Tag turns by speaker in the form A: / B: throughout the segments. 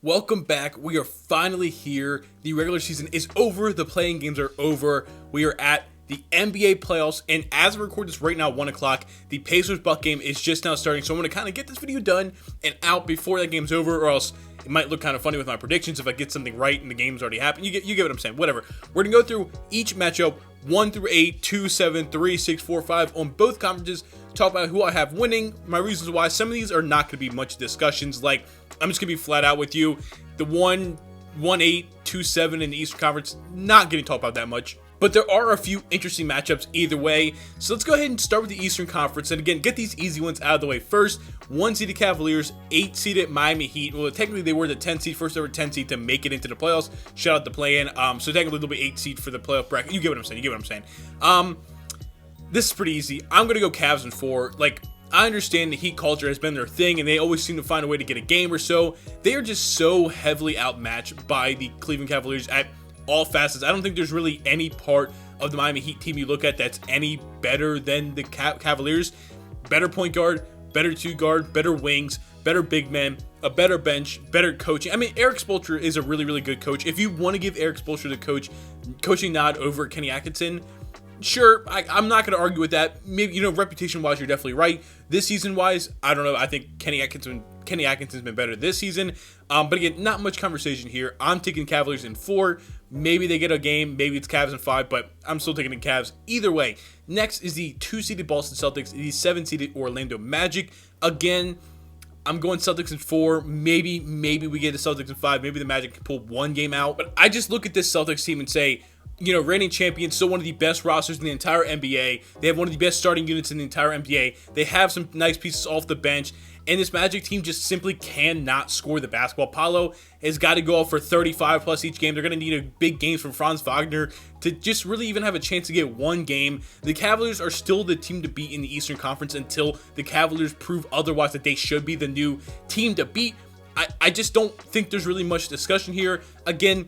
A: Welcome back. We are finally here. The regular season is over. The playing games are over. We are at the NBA playoffs, and as we record this right now, 1 o'clock, the Pacers-Bucks game is just now starting, so I'm going to kind of get this video done and out before that game's over, or else it might look kind of funny with my predictions if I get something right and the game's already happened. You get what I'm saying. Whatever. We're going to go through each matchup, 1 through 8, 2, 7, 3, 6, 4, 5, on both conferences, talk about who I have winning, my reasons why. Some of these are not going to be much discussions, like, I'm just going to be flat out with you. The 1, 1-8, 2-7 in the Eastern Conference, not getting talked about that much. But there are a few interesting matchups either way. So let's go ahead and start with the Eastern Conference. And again, get these easy ones out of the way first. 1-seeded Cavaliers, 8-seeded Miami Heat. Well, technically they were the 10 seed, first ever 10 seed to make it into the playoffs. Shout out the play-in. So technically they'll be 8 seed for the playoff bracket. You get what I'm saying. This is pretty easy. I'm going to go Cavs in 4. Like, I understand the Heat culture has been their thing, and they always seem to find a way to get a game or so. They are just so heavily outmatched by the Cleveland Cavaliers at all facets. I don't think there's really any part of the Miami Heat team you look at that's any better than the Cavaliers. Better point guard, better two guard, better wings, better big men, a better bench, better coaching. I mean, Eric Spoelstra is a really, really good coach. If you want to give Eric Spoelstra the coaching nod over Kenny Atkinson, sure, I'm not going to argue with that. Maybe, reputation-wise, you're definitely right. This season-wise, I don't know. I think Kenny Atkinson's been better this season. But again, not much conversation here. I'm taking Cavaliers in 4. Maybe they get a game. Maybe it's Cavs in 5, but I'm still taking the Cavs either way. Next is the 2-seeded Boston Celtics, the 7-seeded Orlando Magic. Again, I'm going Celtics in 4. Maybe we get the Celtics in 5. Maybe the Magic can pull one game out. But I just look at this Celtics team and say, reigning champions, still one of the best rosters in the entire NBA. They have one of the best starting units in the entire NBA. They have some nice pieces off the bench. And this Magic team just simply cannot score the basketball. Paolo has got to go off for 35 plus each game. They're going to need a big games from Franz Wagner to just really even have a chance to get one game. The Cavaliers are still the team to beat in the Eastern Conference until the Cavaliers prove otherwise, that they should be the new team to beat. I just don't think there's really much discussion here. Again,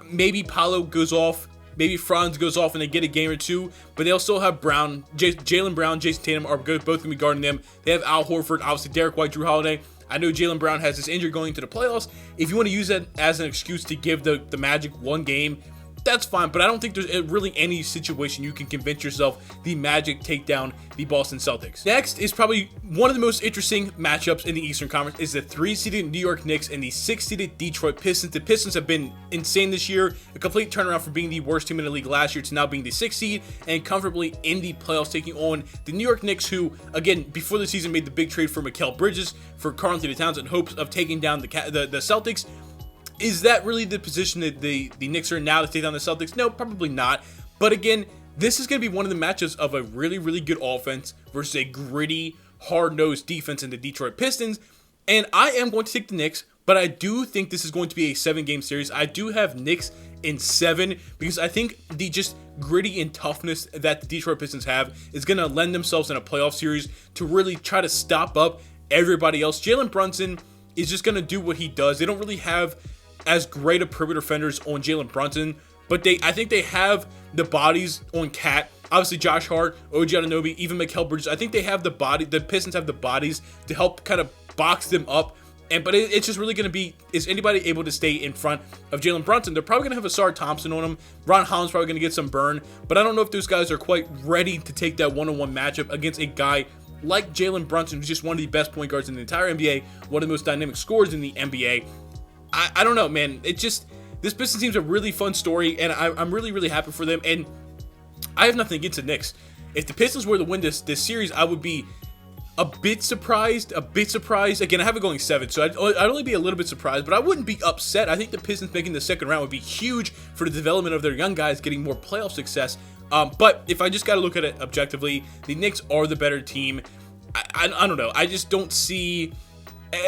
A: maybe Paolo goes off, maybe Franz goes off and they get a game or two, but they'll still have Jaylen Brown, Jason Tatum are both going to be guarding them. They have Al Horford, obviously Derek White, Drew Holiday. I know Jaylen Brown has this injury going into the playoffs. If you want to use that as an excuse to give the Magic one game, that's fine, but I don't think there's really any situation you can convince yourself the Magic take down the Boston Celtics. Next is probably one of the most interesting matchups in the Eastern Conference is the 3-seeded New York Knicks and the 6-seeded Detroit Pistons. The Pistons have been insane this year, a complete turnaround from being the worst team in the league last year to now being the 6th seed and comfortably in the playoffs, taking on the New York Knicks, who, again, before the season made the big trade for Mikal Bridges for Karl-Anthony Towns in hopes of taking down the Celtics. Is that really the position that the Knicks are in now to take down the Celtics? No, probably not. But again, this is going to be one of the matchups of a really, really good offense versus a gritty, hard-nosed defense in the Detroit Pistons. And I am going to take the Knicks, but I do think this is going to be a 7-game series. I do have Knicks in 7 because I think the just gritty and toughness that the Detroit Pistons have is going to lend themselves in a playoff series to really try to stop up everybody else. Jalen Brunson is just going to do what he does. They don't really have as great a perimeter defenders on Jalen Brunson, but I think they have the bodies on Cat. Obviously, Josh Hart, OG Anunoby, even Mikal Bridges. I think they have the Pistons have the bodies to help kind of box them up. But it's just really going to be, is anybody able to stay in front of Jalen Brunson? They're probably going to have Asar Thompson on him. Ron Holland's probably going to get some burn, but I don't know if those guys are quite ready to take that one-on-one matchup against a guy like Jalen Brunson, who's just one of the best point guards in the entire NBA, one of the most dynamic scorers in the NBA. I don't know, man. This Pistons team's a really fun story, and I'm really, really happy for them. And I have nothing against the Knicks. If the Pistons were to win this series, I would be a bit surprised. Again, I have it going 7, so I'd only be a little bit surprised, but I wouldn't be upset. I think the Pistons making the second round would be huge for the development of their young guys getting more playoff success. But if I just got to look at it objectively, the Knicks are the better team. I don't know. I just don't see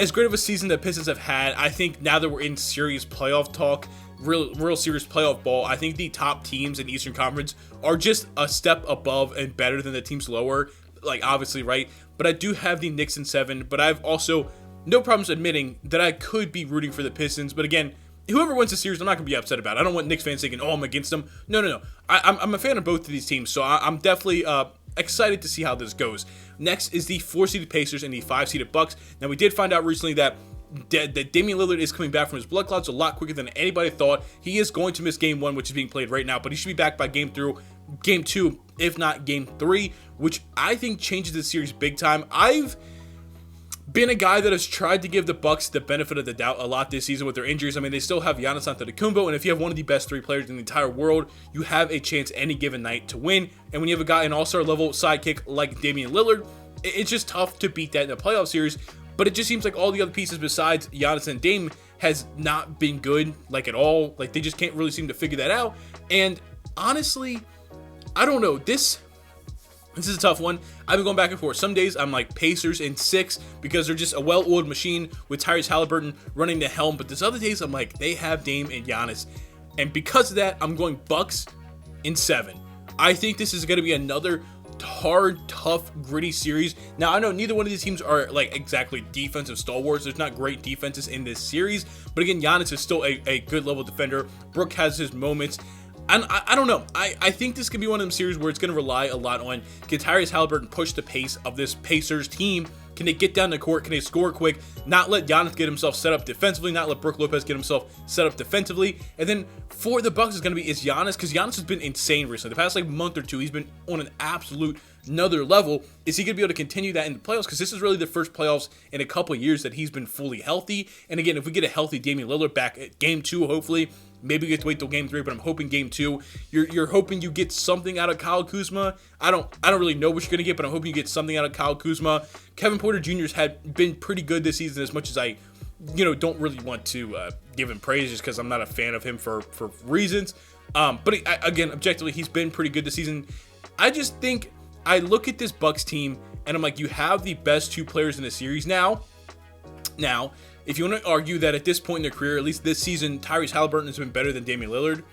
A: as great of a season the Pistons have had. I think now that we're in serious playoff talk, real serious playoff ball, I think the top teams in the Eastern Conference are just a step above and better than the teams lower, like obviously, right? But I do have the Knicks in 7, but I've also no problems admitting that I could be rooting for the Pistons. But again, whoever wins the series, I'm not going to be upset about it. I don't want Knicks fans thinking, oh, I'm against them. No. I'm a fan of both of these teams, so I'm definitely excited to see how this goes. Next is the 4-seeded Pacers and the 5-seeded Bucks. Now, we did find out recently that that Damian Lillard is coming back from his blood clots a lot quicker than anybody thought. He is going to miss game 1, which is being played right now, but he should be back by game 2, if not game 3, which I think changes the series big time. I've been a guy that has tried to give the Bucks the benefit of the doubt a lot this season with their injuries. I mean, they still have Giannis Antetokounmpo, and if you have one of the best 3 players in the entire world, you have a chance any given night to win. And when you have a guy, an all-star level sidekick like Damian Lillard, it's just tough to beat that in a playoff series. But it just seems like all the other pieces besides Giannis and Dame has not been good, like at all. Like they just can't really seem to figure that out. And honestly, I don't know. This is a tough one. I've been going back and forth. Some days I'm like Pacers in 6 because they're just a well-oiled machine with Tyrese Halliburton running the helm. But there's other days I'm like, they have Dame and Giannis. And because of that, I'm going Bucks in 7. I think this is going to be another hard, tough, gritty series. Now, I know neither one of these teams are like exactly defensive stalwarts. There's not great defenses in this series. But again, Giannis is still a good level defender. Brook has his moments. And I don't know. I think this could be one of them series where it's going to rely a lot on, can Tyrese Halliburton push the pace of this Pacers team? Can they get down the court? Can they score quick? Not let Giannis get himself set up defensively. Not let Brook Lopez get himself set up defensively. And then for the Bucks, it's going to be, is Giannis, because Giannis has been insane recently. The past like month or two, he's been on an absolute another level. Is he going to be able to continue that in the playoffs? Because this is really the first playoffs in a couple of years that he's been fully healthy. And again, if we get a healthy Damian Lillard back at game 2, hopefully, maybe we get to wait till game 3, but I'm hoping game 2. You're hoping you get something out of Kyle Kuzma. I don't really know what you're going to get, but I'm hoping you get something out of Kyle Kuzma. Kevin Porter Jr.'s had been pretty good this season, as much as I, don't really want to give him praise just because I'm not a fan of him for reasons. But again, objectively, he's been pretty good this season. I just think I look at this Bucks team and I'm like, you have the best 2 players in the series now. Now, if you want to argue that at this point in their career, at least this season, Tyrese Halliburton has been better than Damian Lillard,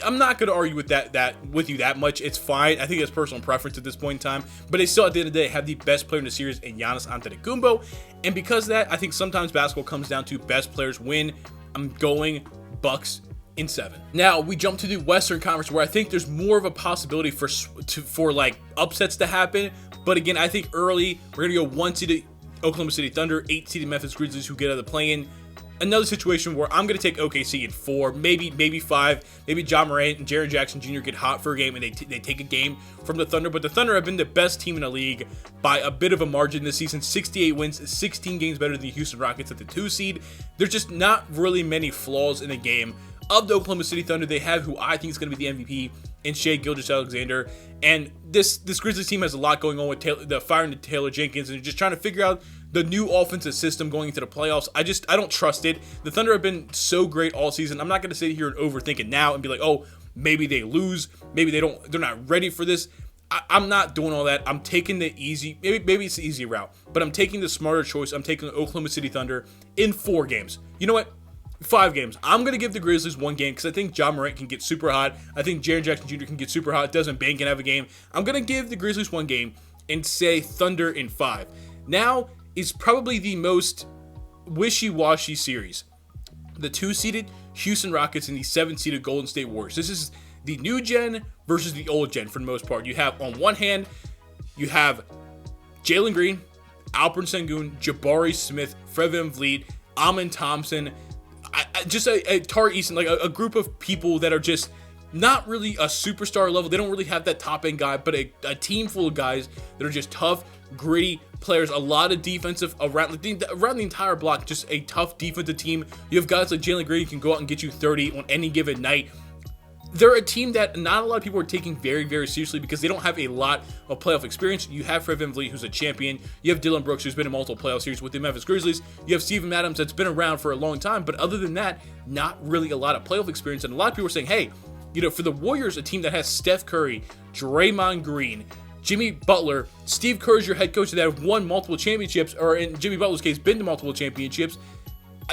A: I'm not going to argue with that with you that much. It's fine. I think it's personal preference at this point in time. But they still, at the end of the day, have the best player in the series in Giannis Antetokounmpo. And because of that, I think sometimes basketball comes down to best players win. I'm going Bucks in 7. Now, we jump to the Western Conference, where I think there's more of a possibility for like upsets to happen. But again, I think early, we're going to go 1 seed Oklahoma City Thunder, 8 seed Memphis Grizzlies, who get out of the play-in. Another situation where I'm going to take OKC in 4, maybe 5. Maybe John Morant and Jaren Jackson Jr. get hot for a game and they take a game from the Thunder. But the Thunder have been the best team in the league by a bit of a margin this season. 68 wins, 16 games better than the Houston Rockets at the 2 seed. There's just not really many flaws in the game of the Oklahoma City Thunder. They have who I think is going to be the MVP in Shai Gilgeous-Alexander. And this Grizzlies team has a lot going on with the firing to Taylor Jenkins and just trying to figure out the new offensive system going into the playoffs. I don't trust it. The Thunder have been so great all season. I'm not going to sit here and overthink it now and be like, oh, maybe they lose. Maybe they're not ready for this. I'm not doing all that. I'm taking the easy, maybe it's the easy route, but I'm taking the smarter choice. I'm taking the Oklahoma City Thunder in 4 games. You know what? 5 games. I'm going to give the Grizzlies 1 game because I think John Morant can get super hot. I think Jaren Jackson Jr. can get super hot. Desmond Bane can have a game. I'm going to give the Grizzlies 1 game and say Thunder in 5. Now is probably the most wishy-washy series. The 2-seeded Houston Rockets and the 7-seeded Golden State Warriors. This is the new gen versus the old gen for the most part. You have, on one hand, you have Jalen Green, Alperen Sengun, Jabari Smith, Fred VanVleet, Amen Thompson, just a Tari Eason, like a group of people that are just not really a superstar level. They don't really have that top end guy, but a team full of guys that are just tough, gritty players. A lot of defensive around the entire block. Just a tough defensive team. You have guys like Jalen Green who can go out and get you 30 on any given night. They're a team that not a lot of people are taking very, very seriously because they don't have a lot of playoff experience. You have Fred VanVleet, who's a champion. You have Dylan Brooks, who's been in multiple playoff series with the Memphis Grizzlies. You have Steven Adams, that's been around for a long time. But other than that, not really a lot of playoff experience. And a lot of people are saying, hey, for the Warriors, a team that has Steph Curry, Draymond Green, Jimmy Butler, Steve Kerr's your head coach that have won multiple championships, or in Jimmy Butler's case, been to multiple championships.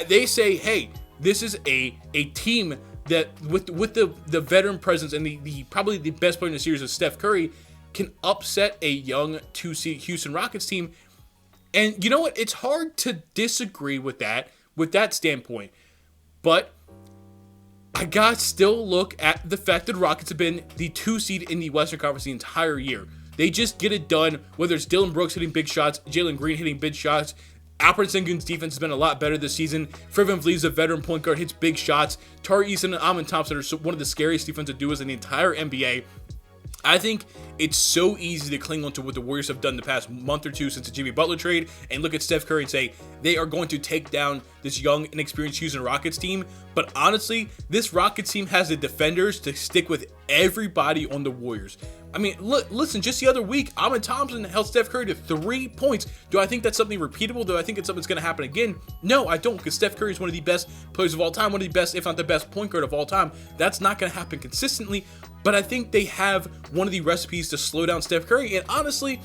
A: They say, hey, this is a team that with the veteran presence and the probably the best player in the series is Steph Curry, can upset a young 2-seed Houston Rockets team. And you know what? It's hard to disagree with that standpoint. But I gotta still look at the fact that the Rockets have been the 2-seed in the Western Conference the entire year. They just get it done, whether it's Dylan Brooks hitting big shots, Jalen Green hitting big shots, Alperen Sengun's defense has been a lot better this season. Fred VanVleet's a veteran point guard, hits big shots. Tari Eason and Amin Thompson are one of the scariest defensive duos in the entire NBA. I think it's so easy to cling on to what the Warriors have done the past month or two since the Jimmy Butler trade and look at Steph Curry and say they are going to take down this young, inexperienced Houston Rockets team. But honestly, this Rockets team has the defenders to stick with everybody on the Warriors. I mean, listen, just the other week, Amin Thompson held Steph Curry to 3 points. Do I think that's something repeatable? Do I think it's something that's going to happen again? No, I don't, because Steph Curry is one of the best players of all time, one of the best, if not the best point guard of all time. That's not going to happen consistently, but I think they have one of the recipes to slow down Steph Curry. And honestly,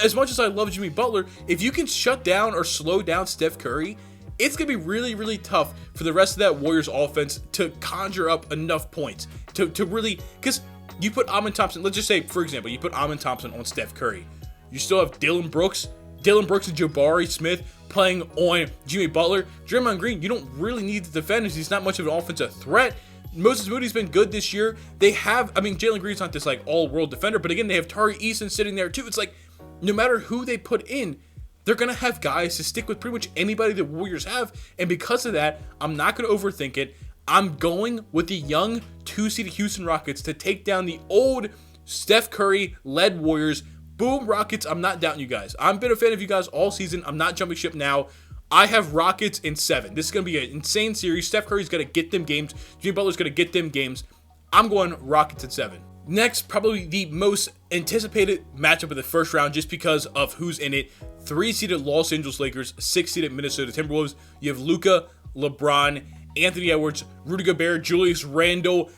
A: as much as I love Jimmy Butler, if you can shut down or slow down Steph Curry, it's going to be really, really tough for the rest of that Warriors offense to conjure up enough points to really, because you put Amin Thompson, let's just say, for example, you put Amin Thompson on Steph Curry. You still have Dillon Brooks and Jabari Smith playing on Jimmy Butler. Draymond Green, you don't really need the defenders. He's not much of an offensive threat. Moses Moody's been good this year. They have, I mean, Jalen Green's not this like all-world defender, but again, they have Tari Eason sitting there too. It's like, no matter who they put in, they're going to have guys to stick with pretty much anybody the Warriors have. And because of that, I'm not going to overthink it. I'm going with the young 2-seeded Houston Rockets to take down the old Steph Curry-led Warriors. Boom, Rockets. I'm not doubting you guys. I've been a fan of you guys all season. I'm not jumping ship now. I have Rockets in 7. This is going to be an insane series. Steph Curry's going to get them games. Jimmy Butler's going to get them games. I'm going Rockets in 7. Next, probably the most anticipated matchup of the first round just because of who's in it. 3-seeded Los Angeles Lakers, 6-seeded Minnesota Timberwolves. You have Luka, LeBron, Anthony Edwards, Rudy Gobert, Julius Randle.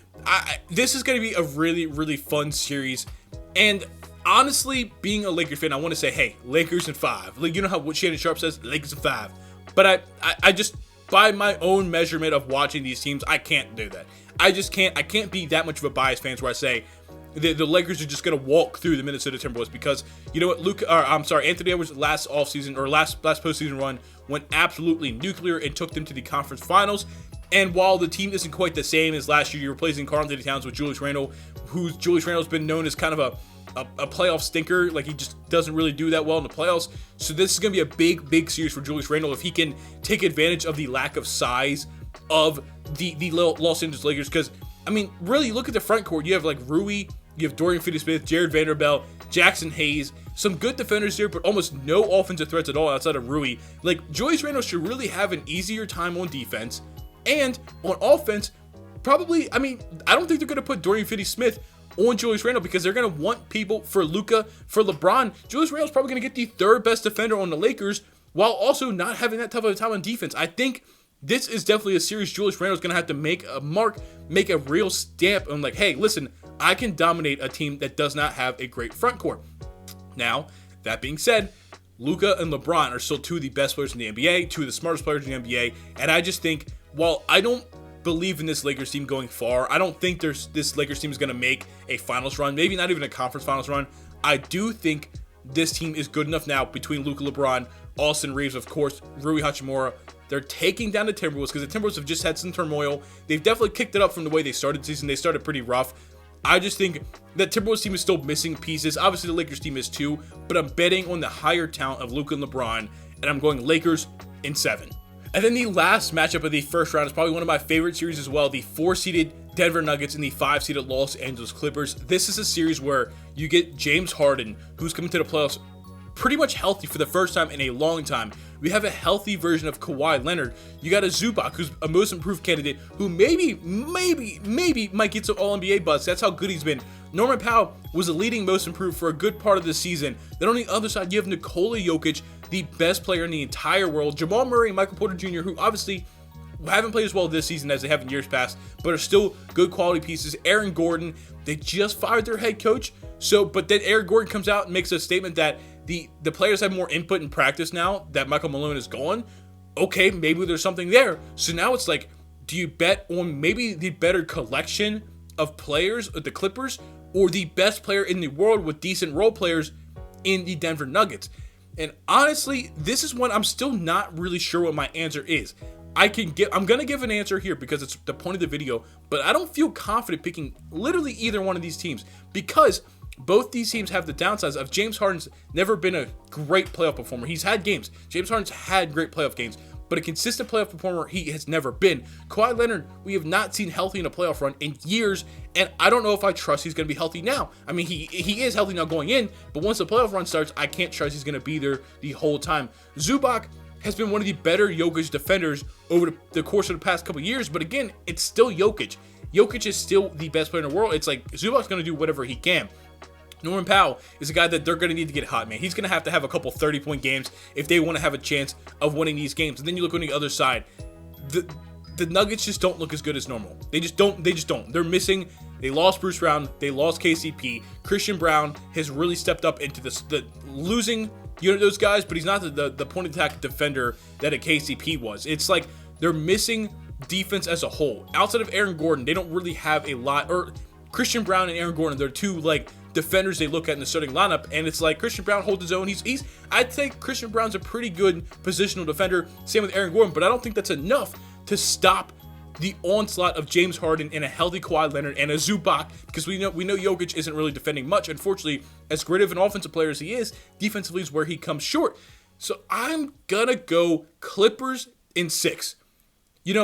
A: This is going to be a really, really fun series. And honestly, being a Lakers fan, I want to say, hey, Lakers in 5. Like, you know how what Shannon Sharp says? Lakers in 5. But I just, by my own measurement of watching these teams, I can't do that. I just can't. I can't be that much of a biased fan where I say the Lakers are just going to walk through the Minnesota Timberwolves because, you know what, Anthony Edwards last offseason or last postseason run went absolutely nuclear and took them to the conference finals. And while the team isn't quite the same as last year, you're replacing Karl-Anthony Towns with Julius Randle, Julius Randle's been known as kind of a playoff stinker. Like, he just doesn't really do that well in the playoffs. So this is going to be a big, big series for Julius Randle if he can take advantage of the lack of size of the Los Angeles Lakers. Because, I mean, really, look at the front court. You have, like, Rui, you have Dorian Finney-Smith, Jared Vanderbilt, Jackson Hayes, some good defenders here, but almost no offensive threats at all outside of Rui. Like, Julius Randle should really have an easier time on defense. And on offense, probably, I mean, I don't think they're going to put Dorian Finney-Smith on Julius Randle because they're going to want people for Luka, for LeBron. Julius Randle's probably going to get the 3rd best defender on the Lakers while also not having that tough of a time on defense. I think this is definitely a series Julius Randle's going to have to make a mark, make a real stamp on like, hey, listen, I can dominate a team that does not have a great front court. Now, that being said, Luka and LeBron are still 2 of the best players in the NBA, 2 of the smartest players in the NBA, and I just think, while I don't believe in this Lakers team going far, I don't think this Lakers team is going to make a finals run, maybe not even a conference finals run. I do think this team is good enough now between Luka, LeBron, Austin Reeves, of course, Rui Hachimura. They're taking down the Timberwolves because the Timberwolves have just had some turmoil. They've definitely kicked it up from the way they started the season. They started pretty rough. I just think that Timberwolves team is still missing pieces. Obviously, the Lakers team is too, but I'm betting on the higher talent of Luka and LeBron, and I'm going Lakers in 7. And then the last matchup of the first round is probably one of my favorite series as well, the 4-seeded Denver Nuggets and the 5-seeded Los Angeles Clippers. This is a series where you get James Harden, who's coming to the playoffs pretty much healthy for the first time in a long time. We have a healthy version of Kawhi Leonard. You got a Zubac, who's a most improved candidate, who maybe might get some All-NBA buzz. That's how good he's been. Norman Powell was the leading most improved for a good part of the season. Then on the other side, you have Nikola Jokic, the best player in the entire world. Jamal Murray and Michael Porter Jr., who obviously haven't played as well this season as they have in years past, but are still good quality pieces. Aaron Gordon, they just fired their head coach. But then Aaron Gordon comes out and makes a statement that the players have more input in practice now that Michael Malone is gone. Okay, maybe there's something there. So now it's like, do you bet on maybe the better collection of players at the Clippers or the best player in the world with decent role players in the Denver Nuggets? And honestly, this is one I'm still not really sure what my answer is. I'm going to give an answer here because it's the point of the video, but I don't feel confident picking literally either one of these teams because both these teams have the downsides of James Harden's never been a great playoff performer. He's had games. James Harden's had great playoff games, but a consistent playoff performer he has never been. Kawhi Leonard, we have not seen healthy in a playoff run in years, and I don't know if I trust he's going to be healthy now. I mean, he is healthy now going in, but once the playoff run starts, I can't trust he's going to be there the whole time. Zubac has been one of the better Jokic defenders over the course of the past couple years, but again, it's still Jokic. Jokic is still the best player in the world. It's like Zubac's going to do whatever he can. Norman Powell is a guy that they're going to need to get hot, man. He's going to have a couple 30-point games if they want to have a chance of winning these games. And then you look on the other side. The Nuggets just don't look as good as normal. They just don't. They're missing. They lost Bruce Brown. They lost KCP. Christian Brown has really stepped up into the losing unit of those guys, but he's not the point attack defender that a KCP was. It's like they're missing defense as a whole. Outside of Aaron Gordon, they don't really have a lot. Or Christian Brown and Aaron Gordon, they're two like defenders they look at in the starting lineup, and it's like Christian Brown holds his own. I'd say Christian Brown's a pretty good positional defender. Same with Aaron Gordon, but I don't think that's enough to stop the onslaught of James Harden and a healthy Kawhi Leonard and a Zubac, because we know Jokic isn't really defending much. Unfortunately, as great of an offensive player as he is, defensively is where he comes short. So I'm gonna go Clippers in 6. It's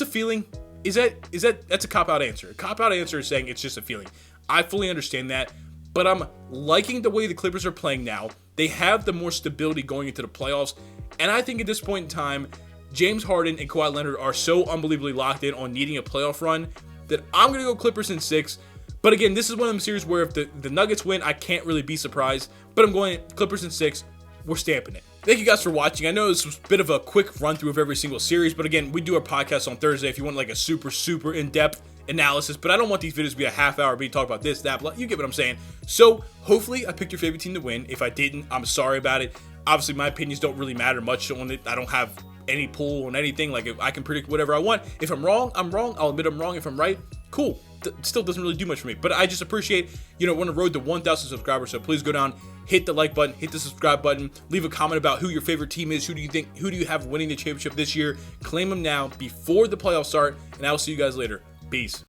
A: a feeling. That's a cop-out answer. A cop-out answer is saying it's just a feeling. I fully understand that, but I'm liking the way the Clippers are playing now. They have the more stability going into the playoffs, and I think at this point in time, James Harden and Kawhi Leonard are so unbelievably locked in on needing a playoff run that I'm going to go Clippers in 6. But again, this is one of them series where if the Nuggets win, I can't really be surprised, but I'm going Clippers in 6. We're stamping it. Thank you guys for watching. I know this was a bit of a quick run through of every single series, but again, we do our podcast on Thursday if you want like a super in-depth analysis, but I don't want these videos to be a half hour me talk about this, that, blah. You get what I'm saying. So hopefully I picked your favorite team to win. If I didn't, I'm sorry about it. Obviously my opinions don't really matter much on it. I don't have any pull on anything. Like, if I can predict whatever I want. If I'm wrong, I'm wrong. I'll admit I'm wrong. If I'm right, cool. Still doesn't really do much for me, but I just appreciate, we're on the road to 1,000 subscribers, so please go down, hit the like button, hit the subscribe button, leave a comment about who your favorite team is, who do you have winning the championship this year. Claim them now before the playoffs start, and I will see you guys later. Peace.